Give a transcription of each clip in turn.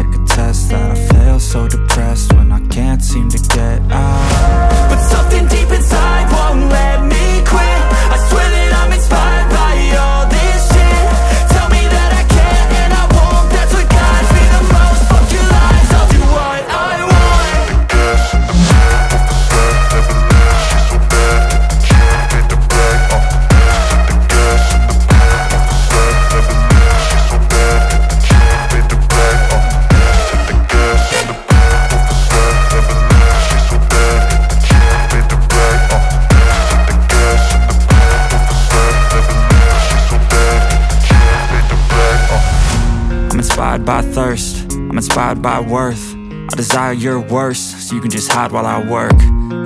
like a test that I fail, so depressed when I can't seem to get out. But something deep inside won't let me quit. I swear that I'm inspired by all this shit. Tell me that I can't and I won't, that's what guides me the most. Fuck your lies, I'll do what I want. Inspired by thirst, I'm inspired by worth. I desire your worst, so you can just hide while I work.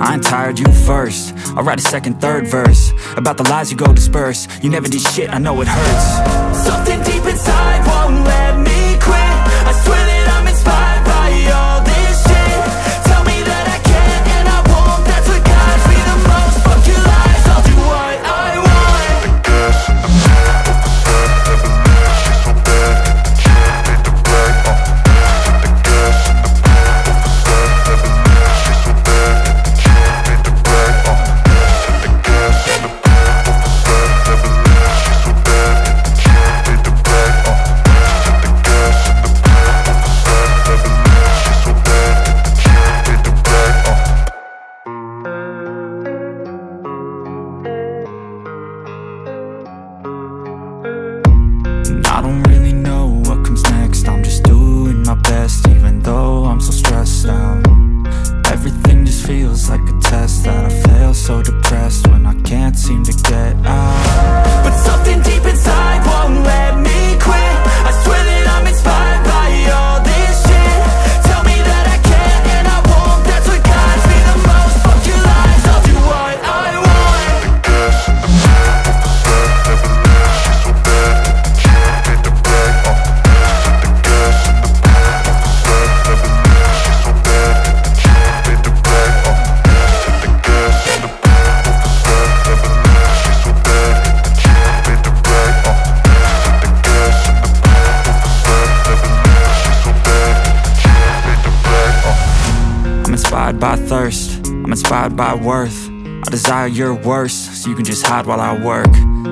I ain't tired, you first. I'll write a second, third verse about the lies you go disperse. You never did shit, I know it hurts. Something deep inside won't let me quit. I swear that I'm inspired by all this shit. Tell me that I can't and I won't, that's what guides me the most. Fuck your lies, I'll do what I want. I don't really know what comes next. I'm just doing my best, even though I'm so stressed out. Everything just feels like a test that I fail, so depressed when I can't seem to get out. But something deep inside won't let me quit. I swear that I'm inspired by all this shit. Tell me that I can't and I won't, that's what guides me the most. Fuck your lies, I'll do what I want. Inspired by thirst, I'm inspired by worth. I desire your worst, so you can just hide while I work.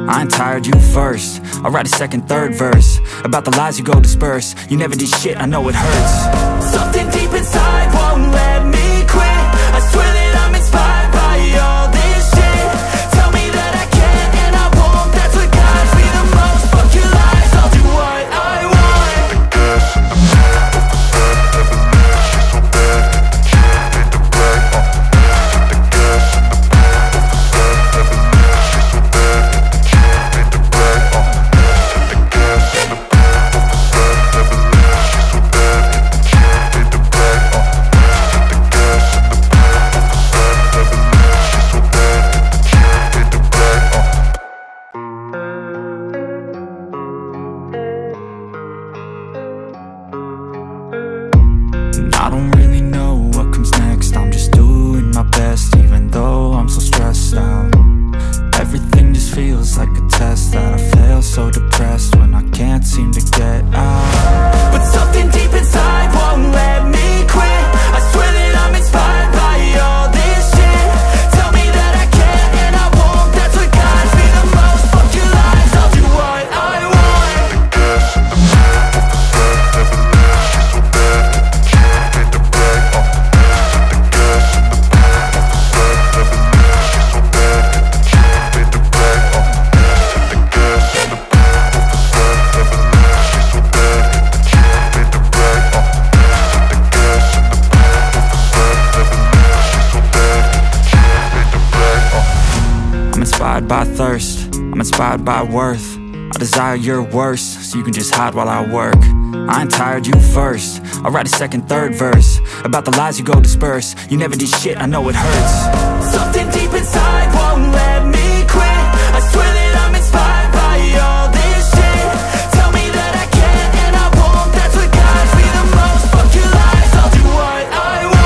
I ain't tired, you first. I'll write a second, third verse about the lies you go disperse. You never did shit, I know it hurts. Something deep inside won't let me quit. I swear that I'm inspired by all this shit. Tell me that I can't and I won't, that's what guides me the most. Fuck your lies, I'll do what I want. I don't really know what comes next. I'm just doing my best, even though I'm so stressed out. Everything just feels like a test that I fail, so depressed when I can't seem to get out. But something deep inside won't let me quit. I swear that I'm inspired by all this shit. Tell me that I can't and I won't, that's what guides me the most. Fuck your lies, I'll do what I want. Inspired by thirst, I'm inspired by worth. I desire your worst, so you can just hide while I work. I ain't tired, you first. I'll write a second, third verse about the lies you go disperse. You never did shit, I know it hurts. Something deep inside won't let me quit. I swear that I'm inspired by all this shit. Tell me that I can't and I won't, that's what guides me the most. Fuck your lies, I'll do what I want.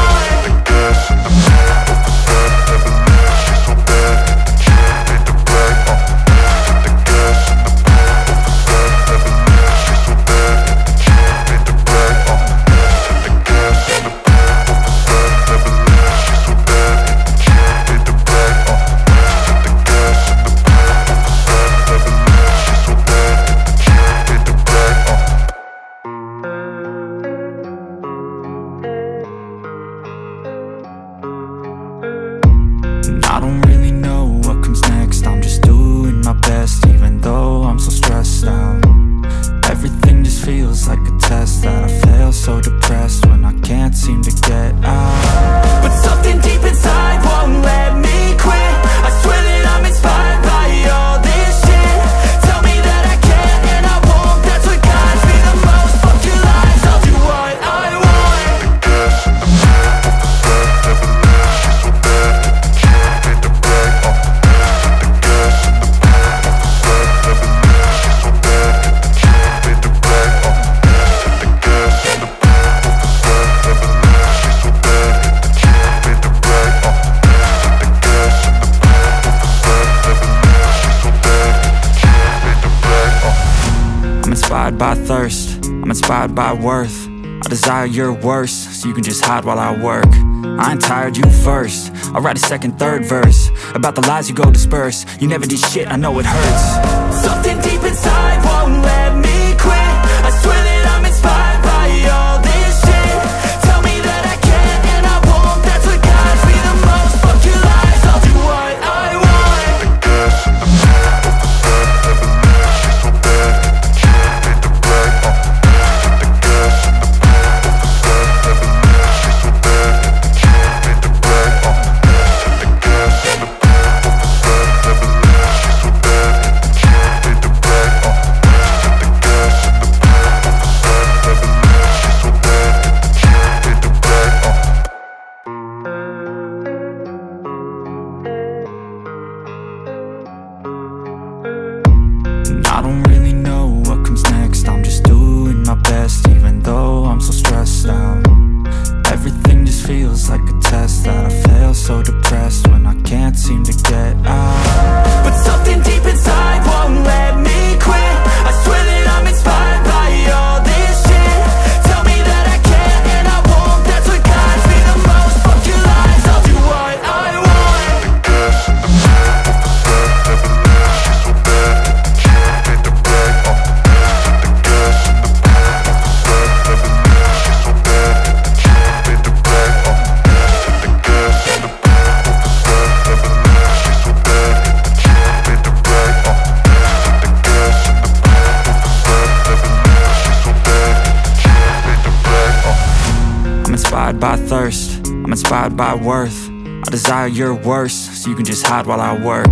inspired by worth. I desire your worst, so you can just hide while I work. I ain't tired, you first. I'll write a second, third verse about the lies you go disperse. You never did shit, I know it hurts. Something deep inside won't let me quit. I swear that I'm inspired by all this shit. Tell me that I can and I won't. That's what guides me the most. Fuck your lies, I'll do what I want. I don't really know what comes next. I'm just doing my best, even though I'm so stressed out. Everything just feels like a test that I fail, so depressed when I can't seem to get out. But something deep inside won't let me quit. I swear that I'm inspired by all this shit. Tell me that I can and I won't. That's what guides me the most. Fuck your lies, I'll do what I want. By thirst, I'm inspired by worth. I desire your worst, so you can just hide while I work.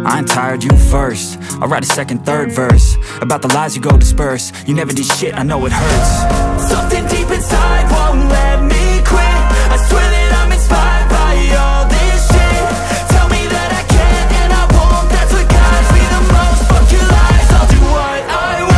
I ain't tired, you first. I'll write a second, third verse about the lies you go disperse. You never did shit, I know it hurts. Something deep inside won't let me quit. I swear that I'm inspired by all this shit. Tell me that I can and I won't. That's what guides me the most. Fuck your lies, I'll do what I want.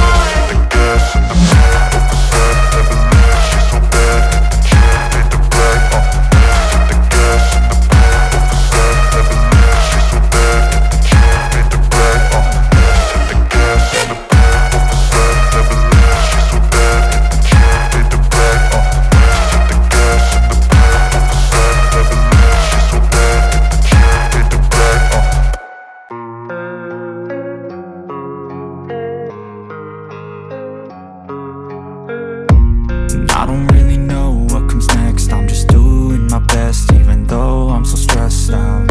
I don't really know what comes next. I'm just doing my best, even though I'm so stressed out.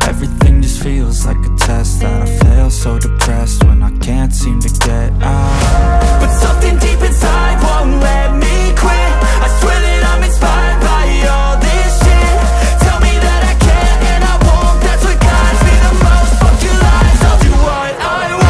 Everything just feels like a test that I fail, so depressed when I can't seem to get out. But something deep inside won't let me quit. I swear that I'm inspired by all this shit. Tell me that I can and I won't. That's what guides me the most. Fuck your lies, I'll do what I want.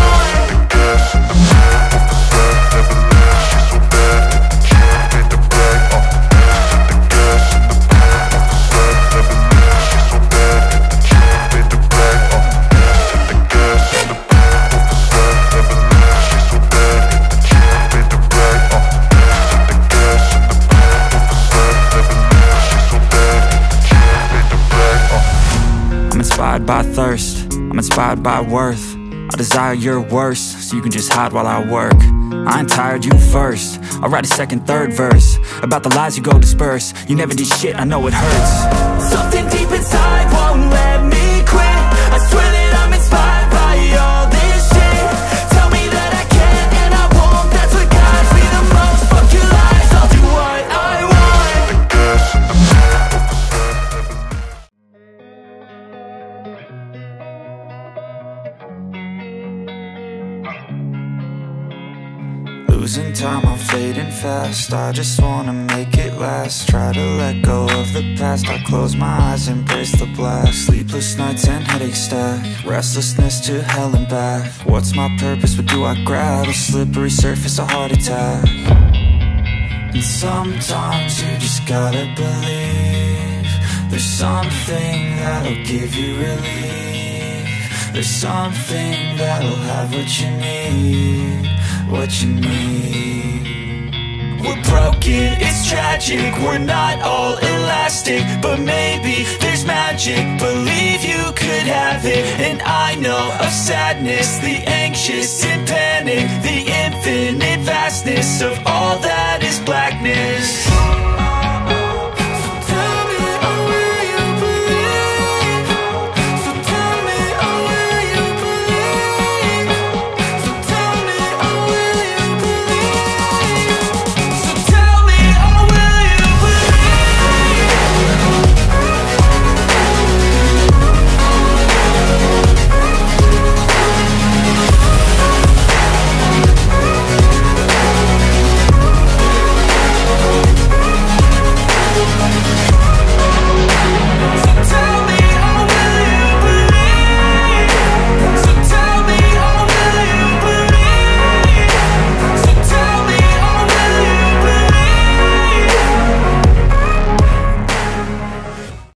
I'm inspired by thirst, I'm inspired by worth. I desire your worst, so you can just hide while I work. I ain't tired, you first. I'll write a second, third verse about the lies you go disperse. You never did shit, I know it hurts. Something deep inside won't let me quit. I swear that I'm inspired by all this shit. Tell me that I can and I won't. That's what guides me the most. Fuck your lies, I'll do what I want. Losing time, I'm fading fast. I just wanna make it last. Try to let go of the past. I close my eyes, embrace the blast. Sleepless nights and headaches stack. Restlessness to hell and back. What's my purpose? What do I grab? A slippery surface, a heart attack. And sometimes you just gotta believe there's something that'll give you relief. There's something that'll have what you need, what you need. We're broken, it's tragic, we're not all elastic, but maybe there's magic, believe you could have it. And I know of sadness, the anxious and panic, the infinite vastness of all that is blackness.